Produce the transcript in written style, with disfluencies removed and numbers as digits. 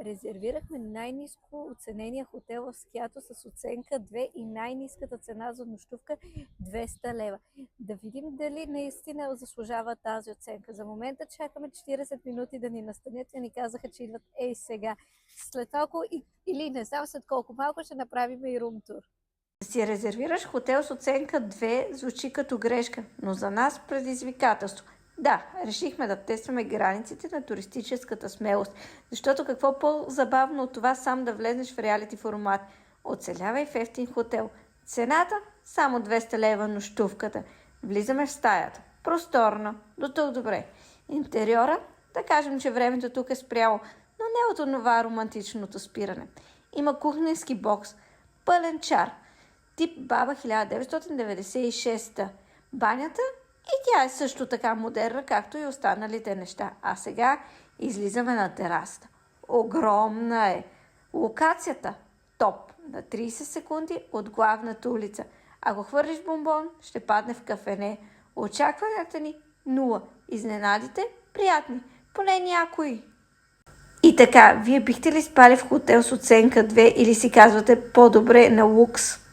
Резервирахме най-ниско оценения хотел в Скято с оценка 2 и най-ниската цена за нощувка 200 лева. Да видим дали наистина заслужава тази оценка. За момента чакаме 40 минути да ни настанят и ни казаха, че идват сега. След малко или не знам след колко малко ще направим и румтур. Да си резервираш хотел с оценка 2 звучи като грешка, но за нас предизвикателство. Да, решихме да тестваме границите на туристическата смелост, защото какво по-забавно от това сам да влезнеш в реалити формат. Оцелявай в ефтин хотел. Цената само 200 лева нощувката. Влизаме в стаята. Просторна, до тук добре. Интериора, да кажем, че времето тук е спряло, но не от онова романтичното спиране. Има кухненски бокс, пълен чар, тип баба 1996. Банята и тя е също така модерна, както и останалите неща. А сега излизаме на терасата. Огромна е. Локацията топ. На 30 секунди от главната улица. Ако хвърлиш бомбон, ще падне в кафене. Очакванията ни 0. Изненадите приятни. Поне някои. И така, вие бихте ли спали в хотел с оценка 2 или си казвате по-добре на лукс?